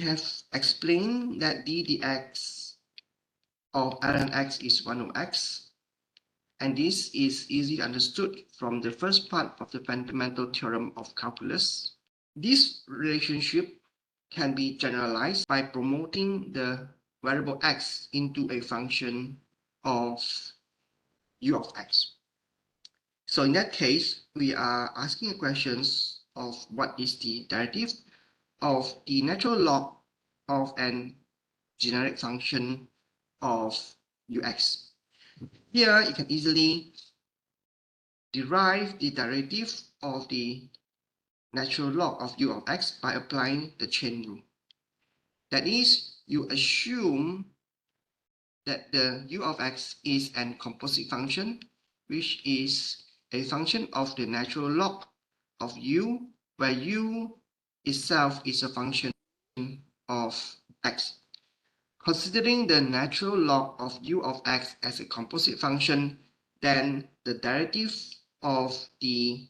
have explained that d dx of ln x is 1 over x, and this is easily understood from the first part of the fundamental theorem of calculus. This relationship can be generalized by promoting the variable x into a function of u of x. So in that case, we are asking questions of what is the derivative of the natural log of an generic function of ux. Here, you can easily derive the derivative of the natural log of u of x by applying the chain rule. That is, you assume that the u of x is an composite function, which is a function of the natural log of u, where u itself is a function of x. Considering the natural log of u of x as a composite function, then the derivative of the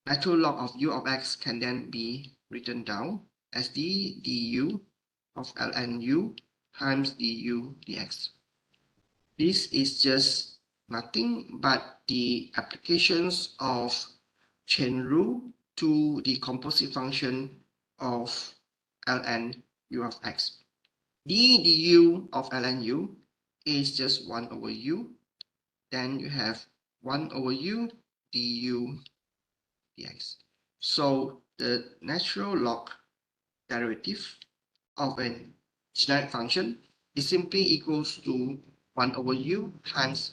natural log of u of x can then be written down as d du of ln u times du dx. This is just nothing but the applications of chain rule to the composite function of ln u of x. d du of ln u is just 1 over u. Then you have 1 over u du dx. So the natural log derivative of a generic function is simply equals to 1 over u times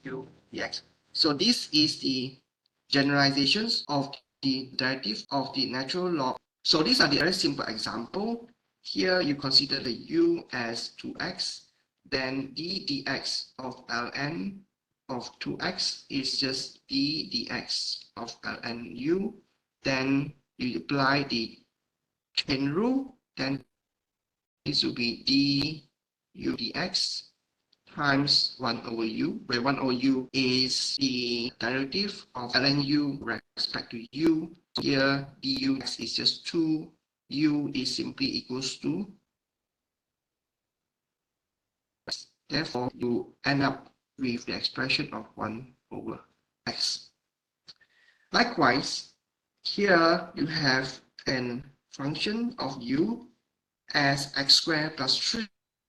du dx. So this is the generalizations of the derivative of the natural log. So these are the very simple example. Here you consider the u as 2x, then d dx of ln of 2x is just d dx of ln u. Then you apply the chain rule, then this will be d u dx times 1 over u, where 1 over u is the derivative of ln u with respect to u. Here du is just 2, u is simply equals to. Therefore, you end up with the expression of 1 over x. Likewise, here you have a function of u as x squared plus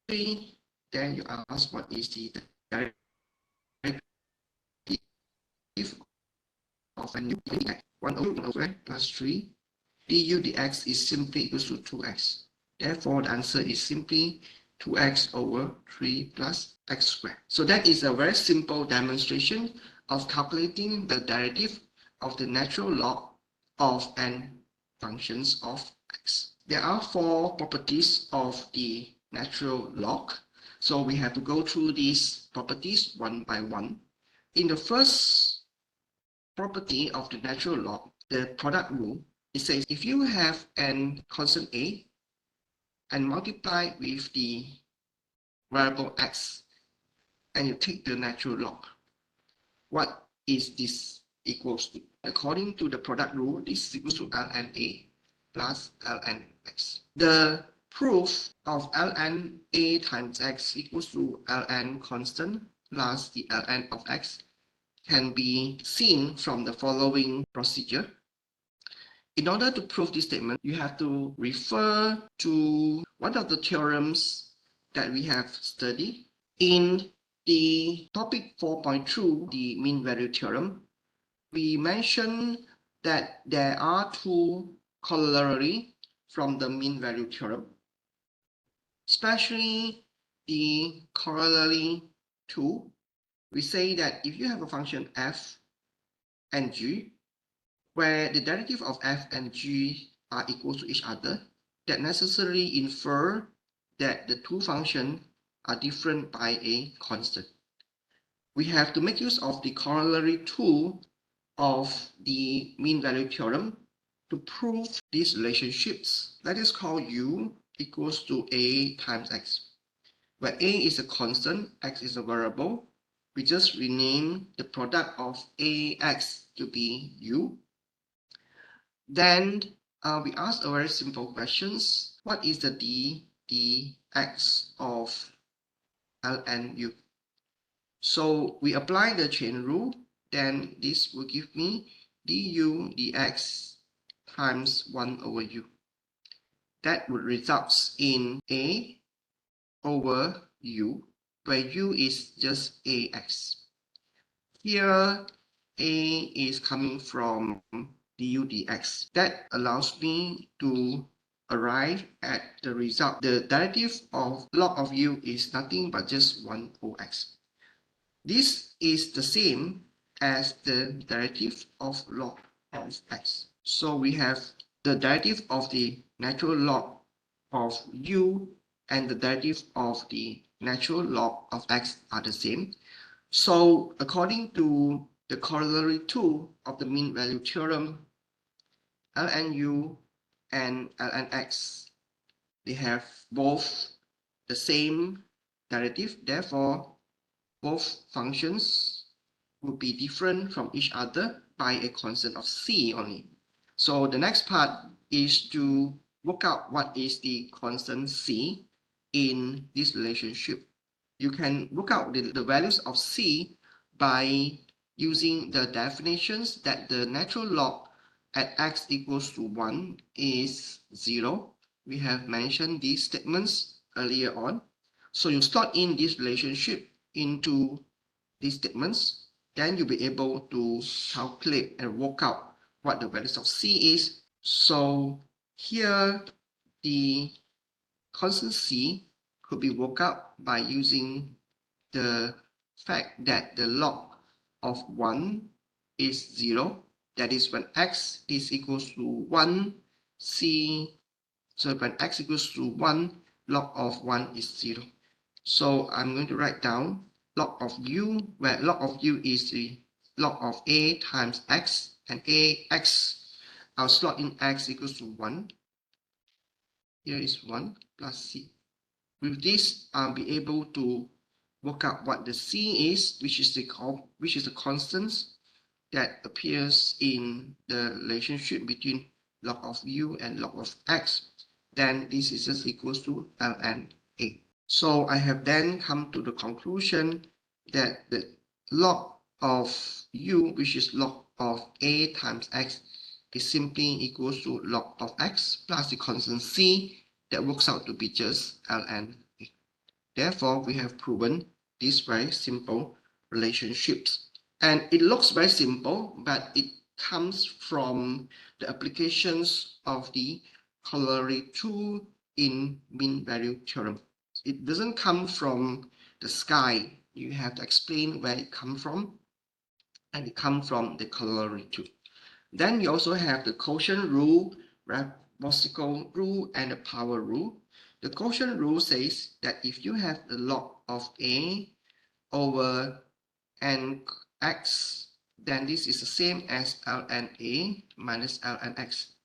3. Then you ask what is the derivative of a new dx. 1 over plus 3 du dx is simply equals to 2x. Therefore, the answer is simply 2x over 3 plus x squared. So that is a very simple demonstration of calculating the derivative of the natural log of n functions of x. There are 4 properties of the natural log. So we have to go through these properties one by one. In the first property of the natural log, the product rule, it says if you have an constant a and multiply with the variable x and you take the natural log, what is this equals to? According to the product rule, this is equals to ln a plus ln x. The proof of ln a times x equals to ln constant plus the ln of x can be seen from the following procedure. In order to prove this statement, you have to refer to one of the theorems that we have studied. In the topic 4.2, the mean value theorem, we mentioned that there are 2 corollary from the mean value theorem, especially the corollary 2. We say that if you have a function f and g, where the derivative of f and g are equal to each other, that necessarily infer that the 2 functions are different by a constant. We have to make use of the corollary 2 of the mean value theorem to prove these relationships. Let us call u equals to a times x, where a is a constant, x is a variable. We just rename the product of ax to be u. Then we ask a very simple questions. what is the dx of ln u? So we apply the chain rule, then this will give me du dx times 1 over u. That would result in a over u, where u is just ax. Here, a is coming from du dx. That allows me to arrive at the result. The derivative of log of u is nothing but just 1 over x. This is the same as the derivative of log of x. So we have the derivative of the natural log of u and the derivative of the natural log of x are the same. So according to the corollary 2 of the mean value theorem, ln u and ln x, they have both the same derivative. Therefore, both functions would be different from each other by a constant of c only. So the next part is to work out what is the constant c in this relationship. You can work out the values of c by using the definitions that the natural log at x equals to 1 is 0. We have mentioned these statements earlier on. So you slot in this relationship into these statements, then you'll be able to calculate and work out what the values of c is. So here the constant c could be worked out by using the fact that the log of 1 is 0. That is when x is equals to 1, so when x equals to 1, log of 1 is 0. So I'm going to write down log of u, where log of u is the log of a times x, and I'll slot in x equals to 1. Here is 1 plus c. With this, I'll be able to work out what the c is, which is the constant that appears in the relationship between log of u and log of x. Then this is just equals to ln a. So I have then come to the conclusion that the log of u, which is log of a times x, is simply equals to log of x plus the constant c that works out to be just ln a. Therefore, we have proven these very simple relationships. And it looks very simple, but it comes from the applications of the corollary 2 in mean value theorem. It doesn't come from the sky. You have to explain where it comes from, and it comes from the corollary 2. Then you also have the quotient rule, reciprocal rule, and the power rule. The quotient rule says that if you have the log of a over nx, then this is the same as ln a minus ln x.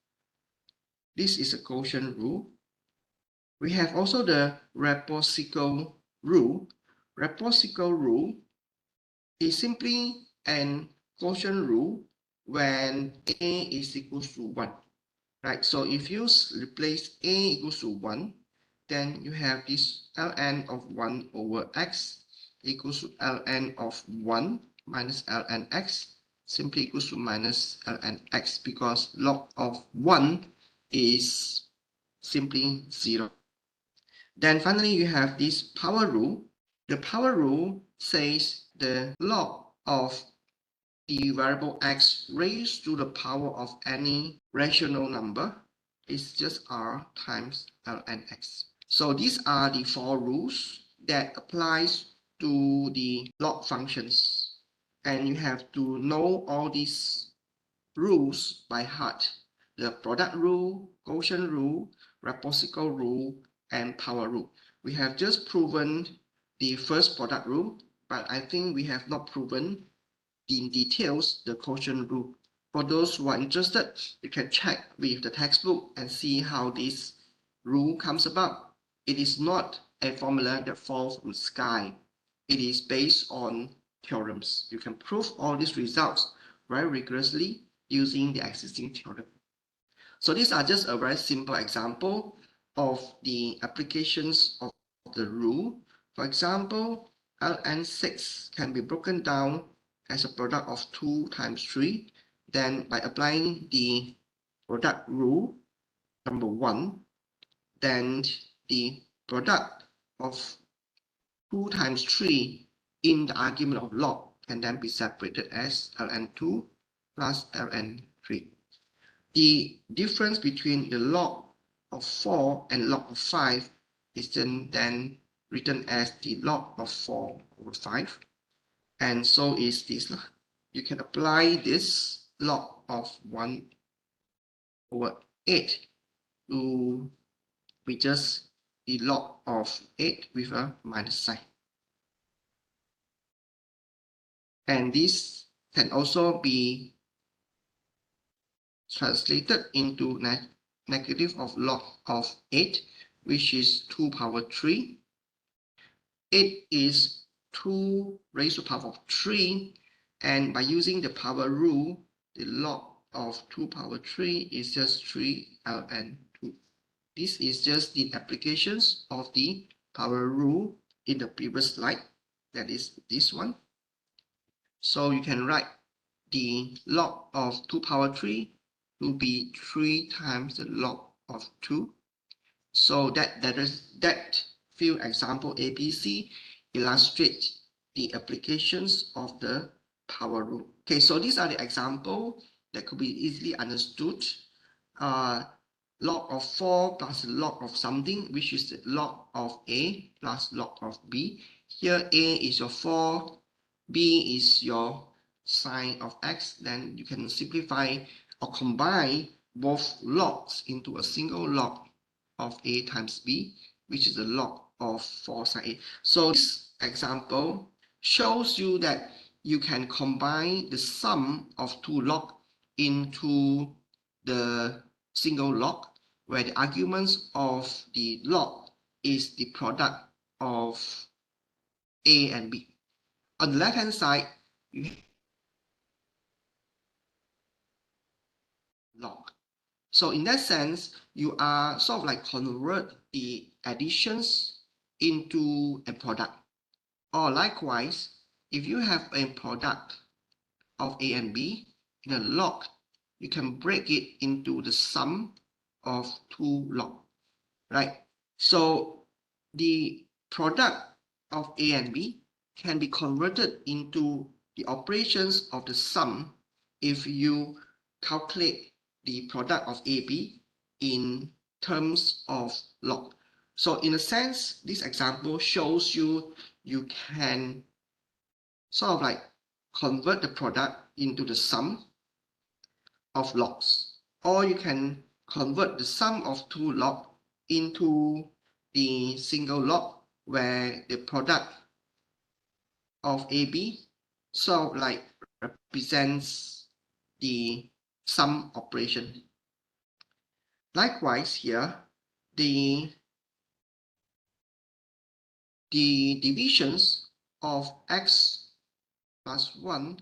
This is a quotient rule. We have also the reciprocal rule. Reciprocal rule is simply an quotient rule when a is equals to 1. Right, so if you replace a equals to 1, then you have this ln of 1 over x equals to ln of 1 minus ln x simply equals to minus ln x, because log of 1 is simply 0. Then finally, you have this power rule. The power rule says the log of the variable x raised to the power of any rational number is just r times ln x. So these are the 4 rules that applies to the log functions, and you have to know all these rules by heart: the product rule, quotient rule, reciprocal rule, and power rule. We have just proven the first product rule, but I think we have not proven in details the quotient rule. For those who are interested, you can check with the textbook and see how this rule comes about. It is not a formula that falls from the sky. It is based on theorems. You can prove all these results very rigorously using the existing theorem. So these are just a very simple example of the applications of the rule. For example, ln6 can be broken down as a product of 2 times 3. Then by applying the product rule, number 1, then the product of 2 times 3 in the argument of log can then be separated as ln2 plus ln3. The difference between the log of 4 and log of 5 is then written as the log of 4 over 5. And so is this. You can apply this log of 1 over 8 to be just the log of 8 with a minus sign. And this can also be translated into negative of log of 8, which is 2 power 3. 8 is 2 raised to the power of 3, and by using the power rule, the log of 2 power 3 is just 3 ln 2. This is just the applications of the power rule in the previous slide, that is this one. So you can write the log of 2 power 3 to be 3 times the log of 2. So that few example ABC illustrate the applications of the power rule. Okay, so these are the example that could be easily understood. Log of 4 plus the log of something, which is the log of A plus log of B. Here A is your 4, B is your sine of x. Then you can simplify or combine both logs into a single log of A times B, which is the log of 4 sine A. So this example shows you that you can combine the sum of two log into the single log, where the arguments of the log is the product of A and B. On the left hand side, you have log. So in that sense, you are sort of like convert the additions into a product. Or likewise, if you have a product of A and B in a log, you can break it into the sum of two log, right? So the product of A and B can be converted into the operations of the sum if you calculate the product of AB in terms of log. So in a sense, this example shows you can sort of like convert the product into the sum of logs, or you can convert the sum of two log into the single log, where the product of AB sort of like represents the sum operation. Likewise here, the divisions of x plus 1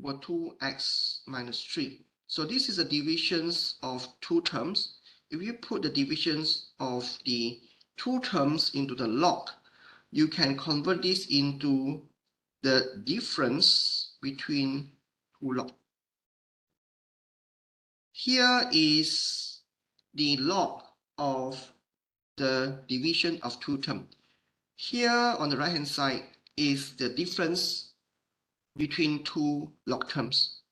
were 2x minus 3. So this is the divisions of two terms. If you put the divisions of the two terms into the log, you can convert this into the difference between two log. Here is the log of the division of two terms. Here on the right hand side is the difference between two log terms.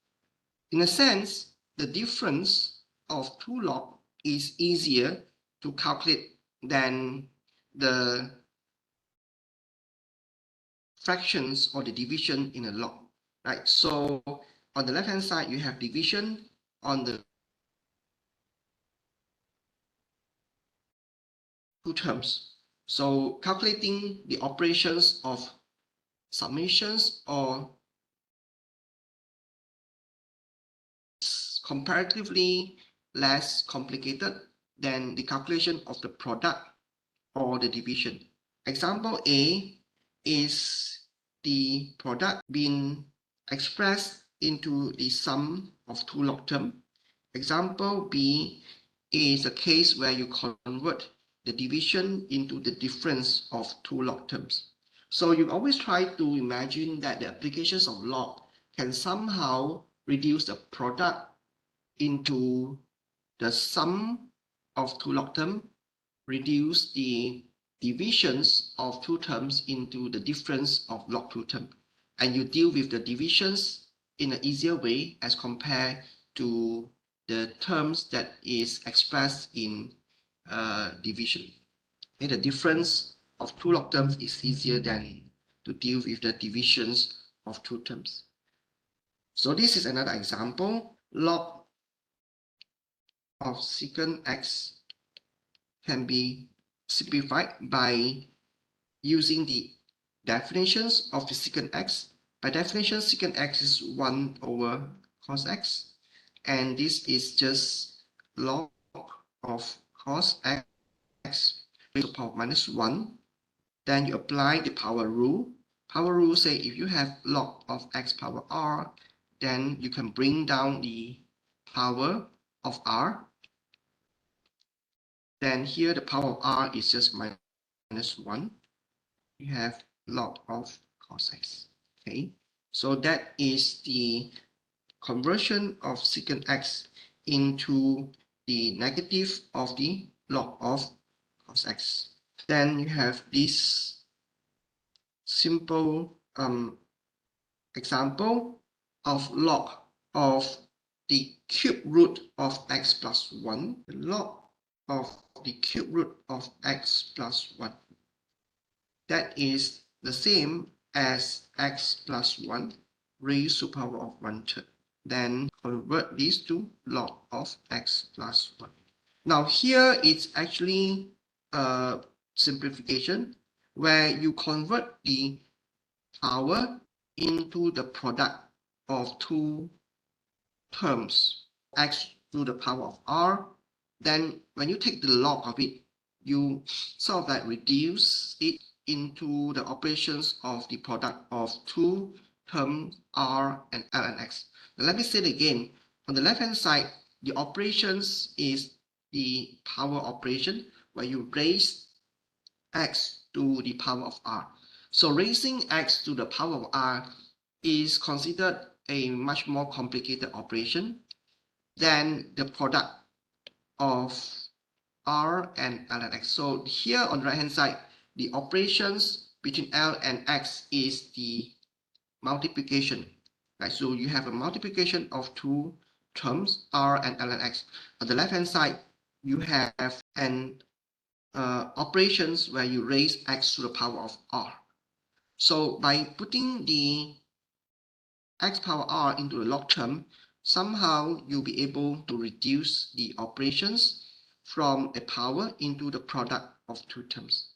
In a sense, the difference of two log is easier to calculate than the fractions or the division in a log, right? So on the left hand side, you have division. On the two terms. So calculating the operations of summations or comparatively less complicated than the calculation of the product or the division. Example A is the product being expressed into the sum of two log terms. Example B is a case where you convert the division into the difference of two log terms. So you always try to imagine that the applications of log can somehow reduce the product into the sum of two log terms, reduce the divisions of two terms into the difference of log two terms. And you deal with the divisions in an easier way as compared to the terms that is expressed in division. Okay, the difference of two log terms is easier than to deal with the divisions of two terms. So this is another example. Log of secant x can be simplified by using the definitions of the secant x. By definition, secant x is 1 over cos x, and this is just log of cos x raised to the power minus 1. Then you apply the power rule. Power rule say if you have log of x power r, then you can bring down the power of r. Then here the power of r is just minus 1. You have log of cos x. Okay, so that is the conversion of secant x into the negative of the log of cos x. Then you have this simple example of log of the cube root of x plus 1, the log of the cube root of x plus 1. That is the same as x plus 1 raised to the power of 1/3. Then convert these to log of x plus 1. Now here it's actually a simplification where you convert the power into the product of two terms, x to the power of r. Then when you take the log of it, you sort of like reduce it into the operations of the product of two terms r and ln x. Now, let me say it again. On the left hand side, the operations is the power operation where you raise x to the power of r. So raising x to the power of r is considered a much more complicated operation than the product of r and ln x. So here on the right hand side, the operations between L and X is the multiplication. Right? So you have a multiplication of two terms, R and ln X. On the left hand side, you have an operations where you raise X to the power of R. So by putting the X power R into the log term, somehow you'll be able to reduce the operations from a power into the product of two terms.